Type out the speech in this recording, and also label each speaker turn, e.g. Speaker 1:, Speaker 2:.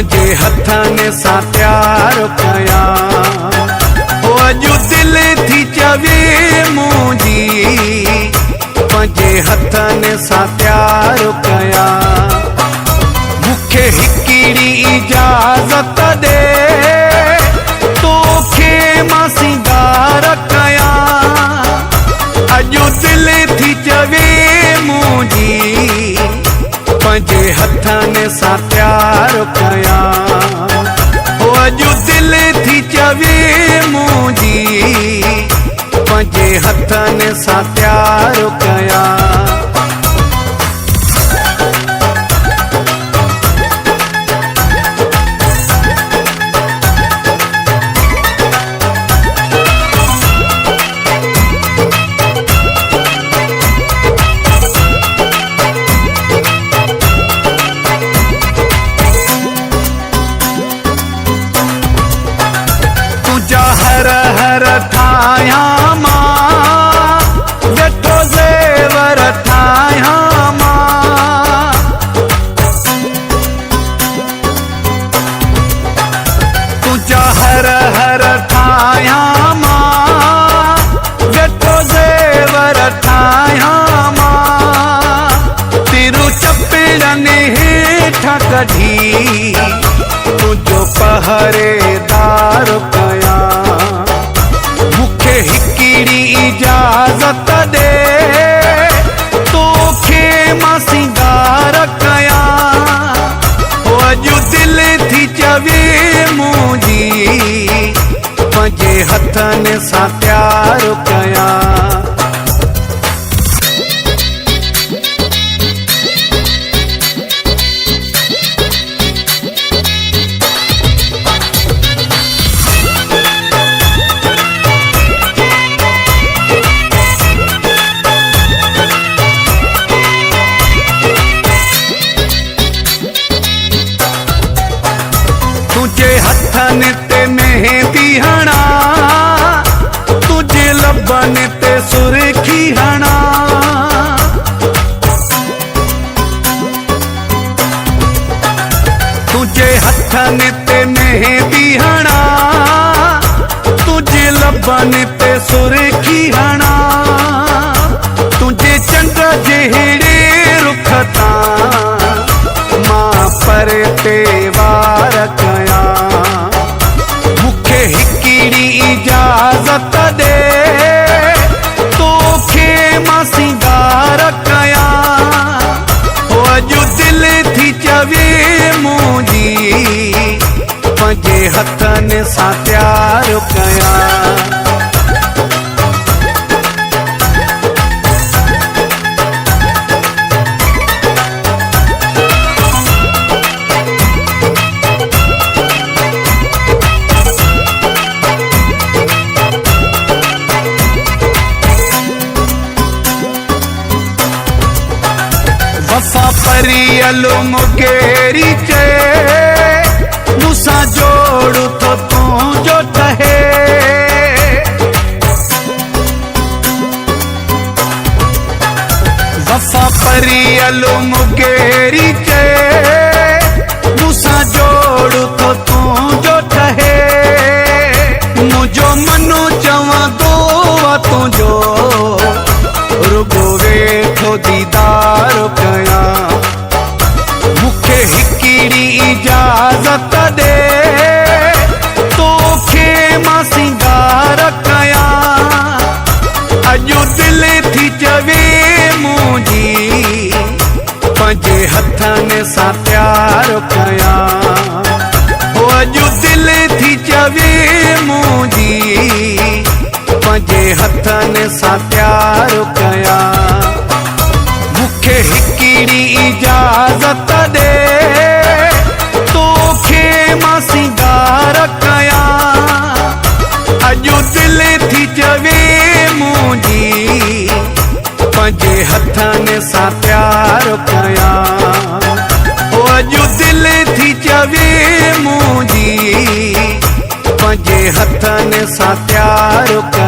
Speaker 1: पंजे हथनि सां प्यार कयां। अॼु दिल थी चवे मुंहिंजी पंजे हथनि सां प्यार कयां। मूंखे हिकिड़ी इजाज़त ॾे तोखे मां सिंगार कयां। अॼु दिल थी चवे मुंहिंजी पंजे हथनि सां प्यार कयां। अॼु दिल थी चवे मुंहिंजी पंजे हथनि सां प्यार कयां। हर हर ठाहियां मां वेठो ज़ेवर ठाहियां मां। तुंहिंजा हर हर ठाहियां मां वेठो ज़ेवर ठाहियां मां। तिरू चपड़नि हेठां कढी तुंहिंजो पहरेदार कयां। हिकिड़ी इजाज़त ॾे तोखे मां सिंगार कयां। अॼु दिल थी चवे मुंहिंजी पंजे हथनि सां प्यार कयां। तुझे हथनि ते मेहंदी हणा तुझे लबनि ते सुर्खी हणा। तुझे हथनि ते मेहंदी हणा तुझे लबनि ते सुर्खी हणा। तुझे चंड जहिड़े रुख तां मां पर ते वार कयां। मूंखे हिकिड़ी इजाज़त ॾे तोखे मां सिंगार कयां। अॼु दिल थी चवे मुंहिंजी पंजे हथनि सां प्यार कयां। वफ़ा परियल मुकेरी चए मूंसां जोड़ थो तुंहिंजो ठहे। वफ़ा परियल मुकेरी चए मूंसां जोड़ थो तुंहिंजो ठहे। मुंहिंजो मनु चवंदो आहे तुंहिंजो रुगो वेठो दीदार कयां। मूंखे हिकिड़ी इजाज़त ॾे तोखे मां सिंगार कयां। अॼु दिल थी चवे मुंहिंजी पंजे हथनि सां प्यार कयां। अॼु दिल थी चवे मुंहिंजी पंजे हथनि सां प्यार कयां। मूंखे हिकिड़ी इजाज़त ॾे तोखे मां सिंगार कयां। अॼु दिल थी चवे मुंहिंजी पंजे हथनि सां प्यार कयां। अॼु दिल थी चवे मुंहिंजी पंजे हथनि सां प्यार कयां।